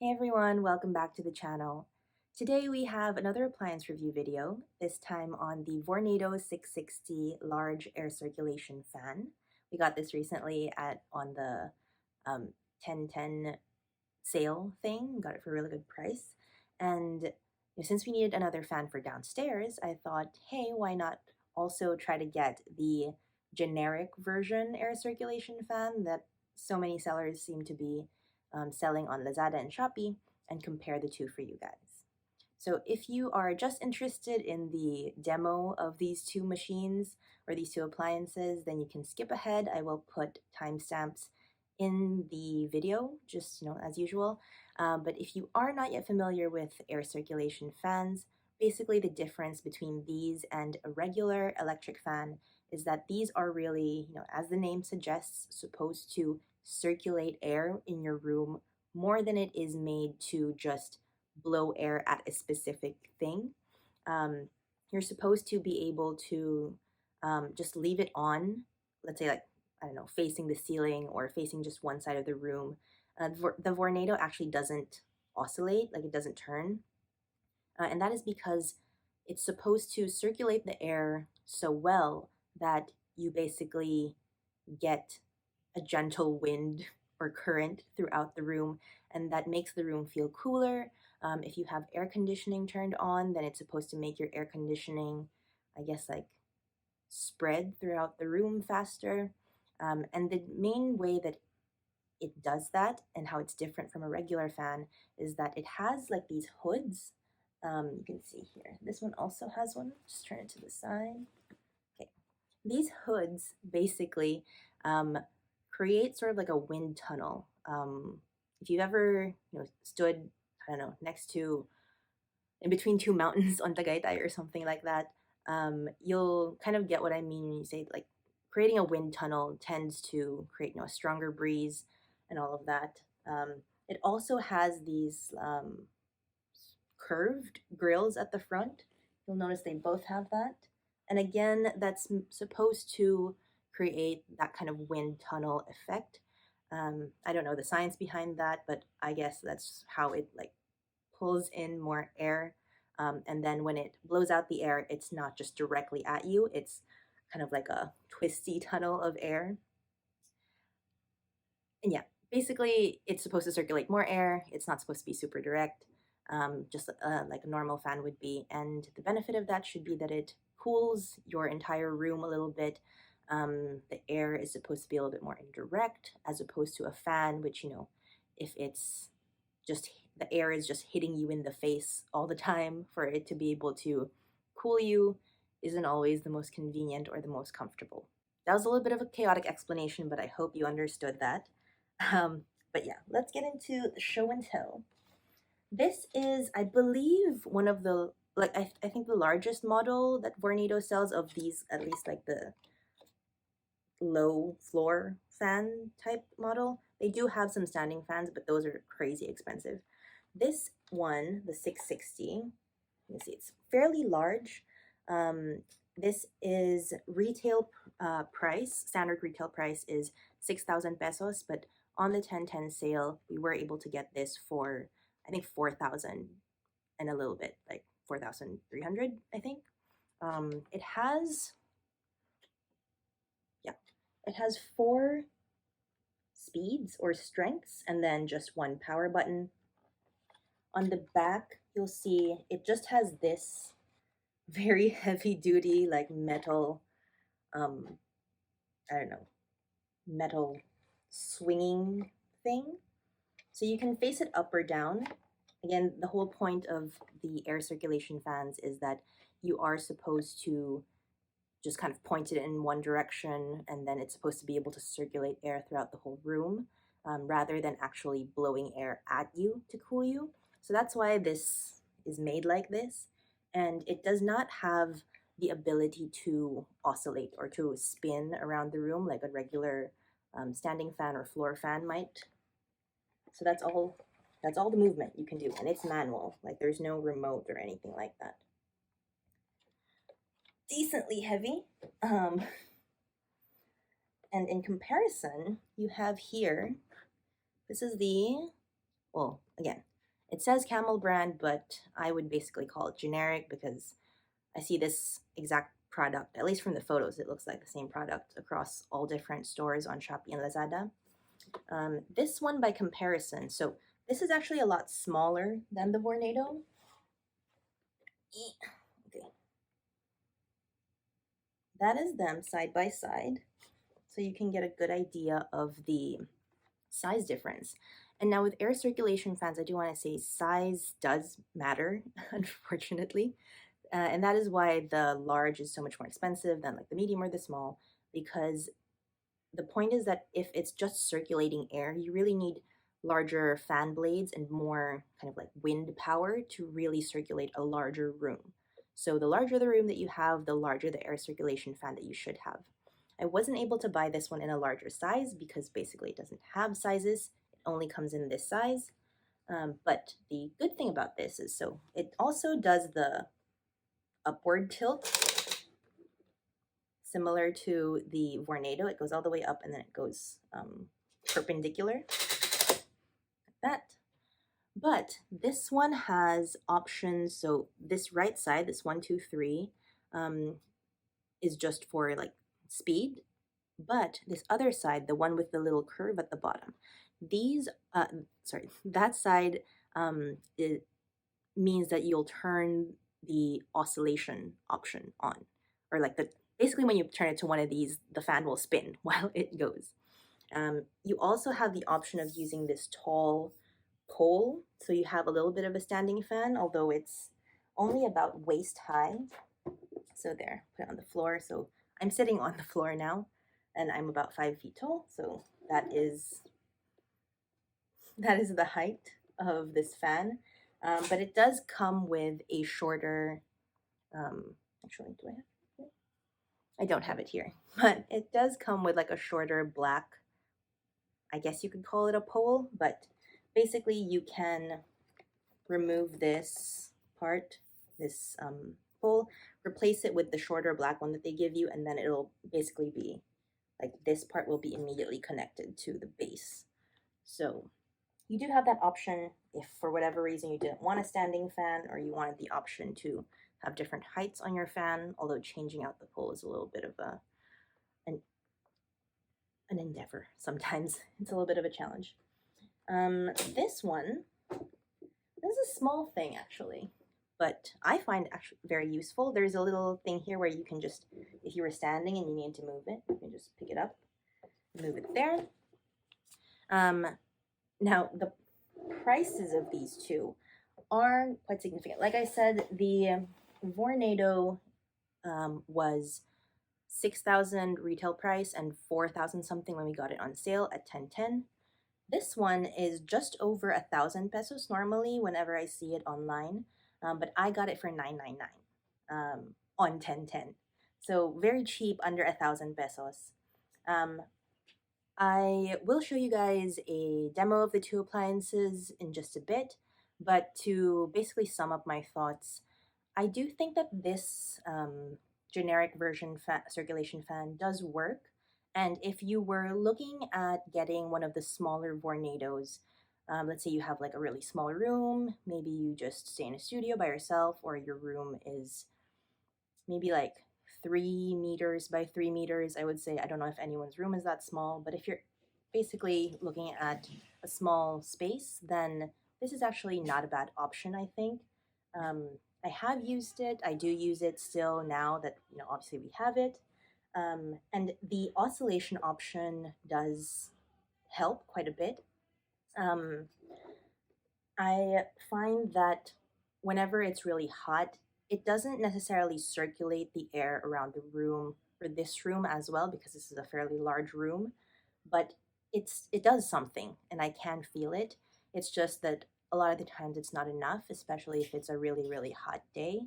Hey everyone, welcome back to the channel. Today we have another appliance review video, this time on the Vornado 660 large air circulation fan. We got this recently on the 10/10 sale thing, got it for a really good price. And since we needed another fan for downstairs, I thought, hey, why not also try to get the generic version air circulation fan that so many sellers seem to be selling on Lazada and Shopee, and compare the two for you guys. So if you are just interested in the demo of these two machines or these two appliances, then you can skip ahead. I will put timestamps in the video, just as usual. But if you are not yet familiar with air circulation fans, basically the difference between these and a regular electric fan is that these are really, as the name suggests, supposed to circulate air in your room more than it is made to just blow air at a specific thing. You're supposed to be able to just leave it on, let's say, like, I don't know, facing the ceiling or facing just one side of the room. The Vornado actually doesn't oscillate, like it doesn't turn. And that is because it's supposed to circulate the air so well that you basically get a gentle wind or current throughout the room, and that makes the room feel cooler. If you have air conditioning turned on, then it's supposed to make your air conditioning, I guess, like spread throughout the room faster. And the main way that it does that and how it's different from a regular fan is that it has like these hoods. You can see here, this one also has one. Just turn it to the side. Okay, these hoods basically create sort of like a wind tunnel. If you've ever stood, I don't know, next to in between two mountains on Tagaytay or something like that, you'll kind of get what I mean when you say like creating a wind tunnel tends to create a stronger breeze and all of that. It also has these curved grills at the front. You'll notice they both have that. And again, that's supposed to create that kind of wind tunnel effect. I don't know the science behind that, but I guess that's how it like pulls in more air. And then when it blows out the air, it's not just directly at you, it's kind of like a twisty tunnel of air. And yeah, basically it's supposed to circulate more air. It's not supposed to be super direct, just like a normal fan would be. And the benefit of that should be that it cools your entire room a little bit. The air is supposed to be a little bit more indirect as opposed to a fan, which, if it's just the air is just hitting you in the face all the time, for it to be able to cool you isn't always the most convenient or the most comfortable. That was a little bit of a chaotic explanation, but I hope you understood that. But yeah, let's get into the show and tell. This is, I believe, one of the, like, I think the largest model that Vornado sells of these, at least like the low floor fan type model. They do have some standing fans, but those are crazy expensive. This one, the 660, you can see it's fairly large. This is retail price, standard retail price is 6,000 pesos, but on the 10/10 sale, we were able to get this for, I think, 4,000 and a little bit, like 4,300, I think. It has, yeah, it has 4 speeds or strengths and then just one power button. On the back, you'll see it just has this very heavy duty, like metal, I don't know, metal swinging thing. So you can face it up or down. Again, the whole point of the air circulation fans is that you are supposed to just kind of point it in one direction, and then it's supposed to be able to circulate air throughout the whole room, rather than actually blowing air at you to cool you. So that's why this is made like this. And it does not have the ability to oscillate or to spin around the room like a regular standing fan or floor fan might. So that's all the movement you can do, and it's manual. Like, there's no remote or anything like that. Decently heavy. And in comparison, you have here, this is the, well, again, It says Camel brand, but I would basically call it generic because I see this exact product, at least from the photos, it looks like the same product across all different stores on Shopee and Lazada. This one by comparison, so this is actually a lot smaller than the Vornado. Okay. That is them side by side, so you can get a good idea of the size difference. And now with air circulation fans, I do want to say size does matter, unfortunately. And that is why the large is so much more expensive than like the medium or the small, because the point is that if it's just circulating air, you really need larger fan blades and more kind of like wind power to really circulate a larger room. So the larger the room that you have, the larger the air circulation fan that you should have. I wasn't able to buy this one in a larger size because basically it doesn't have sizes. It only comes in this size. But the good thing about this is, so it also does the upward tilt, similar to the Vornado. It goes all the way up and then it goes perpendicular, like that. But this one has options. So this right side, this 1, 2, 3, is just for like speed. But this other side, the one with the little curve at the bottom, that side it means that you'll turn the oscillation option on, or like basically when you turn it to one of these, the fan will spin while it goes. You also have the option of using this tall pole, so you have a little bit of a standing fan, although it's only about waist high. So there, put it on the floor. So I'm sitting on the floor now, and I'm about 5 feet tall. So that is the height of this fan. But it does come with a shorter, actually, do I have it? I don't have it here, but it does come with like a shorter black, I guess you could call it a pole, but basically you can remove this part, this pole, replace it with the shorter black one that they give you, and then it'll basically be like this part will be immediately connected to the base. So you do have that option if for whatever reason you didn't want a standing fan or you wanted the option to have different heights on your fan, although changing out the pole is a little bit of an endeavor sometimes. It's a little bit of a challenge. This one, this is a small thing actually, but I find actually very useful. There's a little thing here where you can just, if you were standing and you need to move it, you can just pick it up, move it there. Now, the prices of these two are quite significant. Like I said, the Vornado was 6,000 retail price and 4,000 something when we got it on sale at 1010. This one is just over 1,000 pesos normally whenever I see it online, but I got it for 999 on 1010. So very cheap, under 1,000 pesos. I will show you guys a demo of the two appliances in just a bit, but to basically sum up my thoughts, I do think that this generic version circulation fan does work. And if you were looking at getting one of the smaller Vornados, let's say you have like a really small room, maybe you just stay in a studio by yourself, or your room is maybe like 3 meters by 3 meters, I would say. I don't know if anyone's room is that small, but if you're basically looking at a small space, then this is actually not a bad option, I think. I have used it. I do use it still now that, obviously we have it. And the oscillation option does help quite a bit. I find that whenever it's really hot, it doesn't necessarily circulate the air around the room or this room as well, because this is a fairly large room, but it does something and I can feel it. It's just that a lot of the times it's not enough, especially if it's a really, really hot day.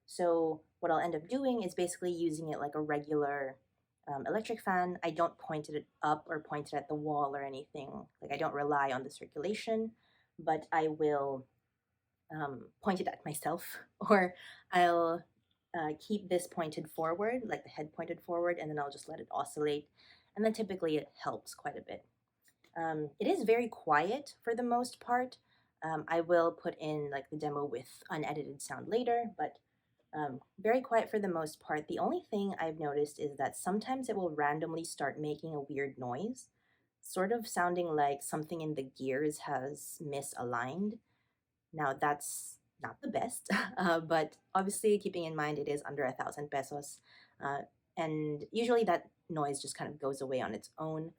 So what I'll end up doing is basically using it like a regular electric fan. I don't point it up or point it at the wall or anything. Like, I don't rely on the circulation, but I will point it at myself, or I'll keep this pointed forward, like the head pointed forward, and then I'll just let it oscillate. And then typically it helps quite a bit. It is very quiet for the most part, I will put in like the demo with unedited sound later, but very quiet for the most part. The only thing I've noticed is that sometimes it will randomly start making a weird noise, sort of sounding like something in the gears has misaligned. Now that's not the best, but obviously keeping in mind it is under 1,000 pesos, uh, and usually that noise just kind of goes away on its own.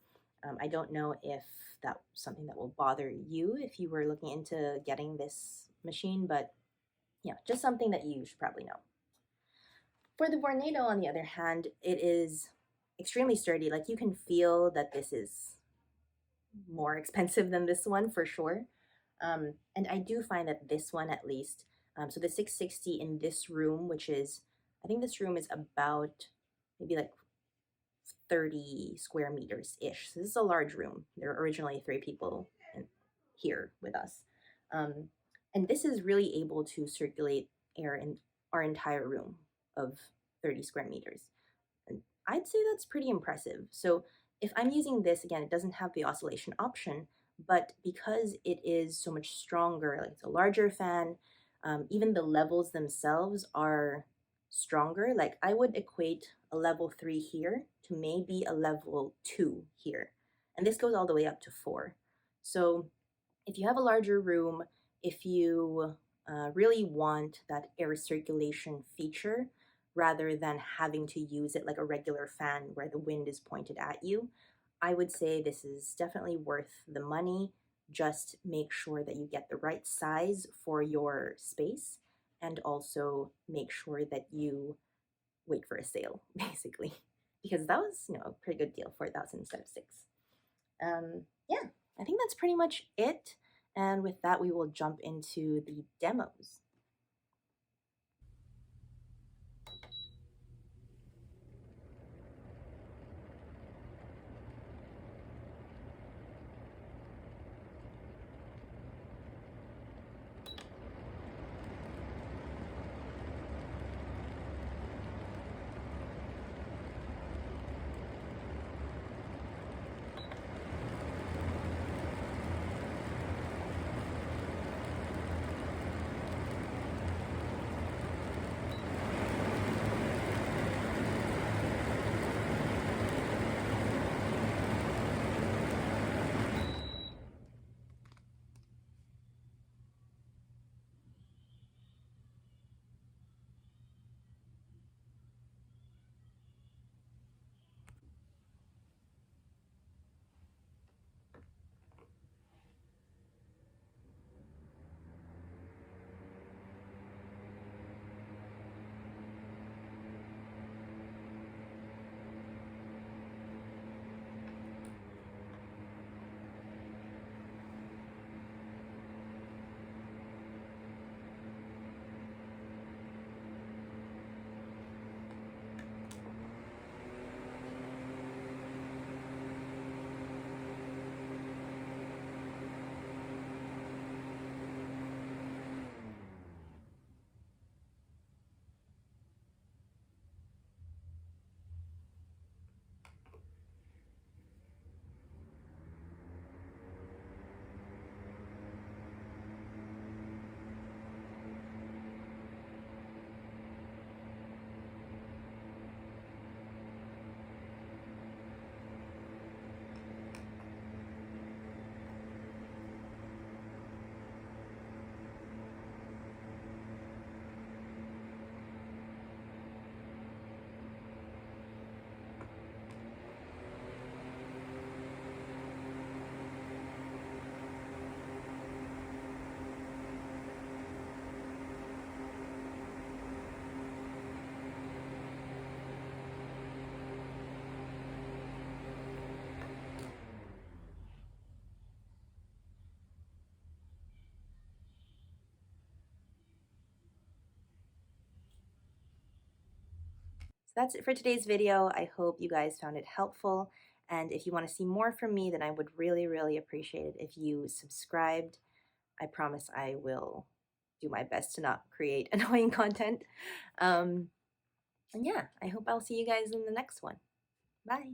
I don't know if that's something that will bother you if you were looking into getting this machine, but yeah, just something that you should probably know. For the Vornado, on the other hand, it is extremely sturdy. Like you can feel that this is more expensive than this one for sure. And I do find that this one, at least, so the 660 in this room, which is, I think this room is about maybe like 30 square meters ish. So this is a large room. There were originally 3 people here with us. And this is really able to circulate air in our entire room of 30 square meters. And I'd say that's pretty impressive. So if I'm using this, again, it doesn't have the oscillation option, but because it is so much stronger, like it's a larger fan, even the levels themselves are stronger. Like I would equate a level 3 here to maybe a level 2 here. And this goes all the way up to 4. So if you have a larger room, if you really want that air circulation feature, rather than having to use it like a regular fan where the wind is pointed at you, I would say this is definitely worth the money. Just make sure that you get the right size for your space, and also make sure that you wait for a sale, basically, because that was, a pretty good deal, 4,000 instead of 6. Yeah, I think that's pretty much it. And with that, we will jump into the demos. So that's it for today's video. I hope you guys found it helpful. And if you want to see more from me, then I would really, really appreciate it if you subscribed. I promise I will do my best to not create annoying content. And yeah, I hope I'll see you guys in the next one. Bye.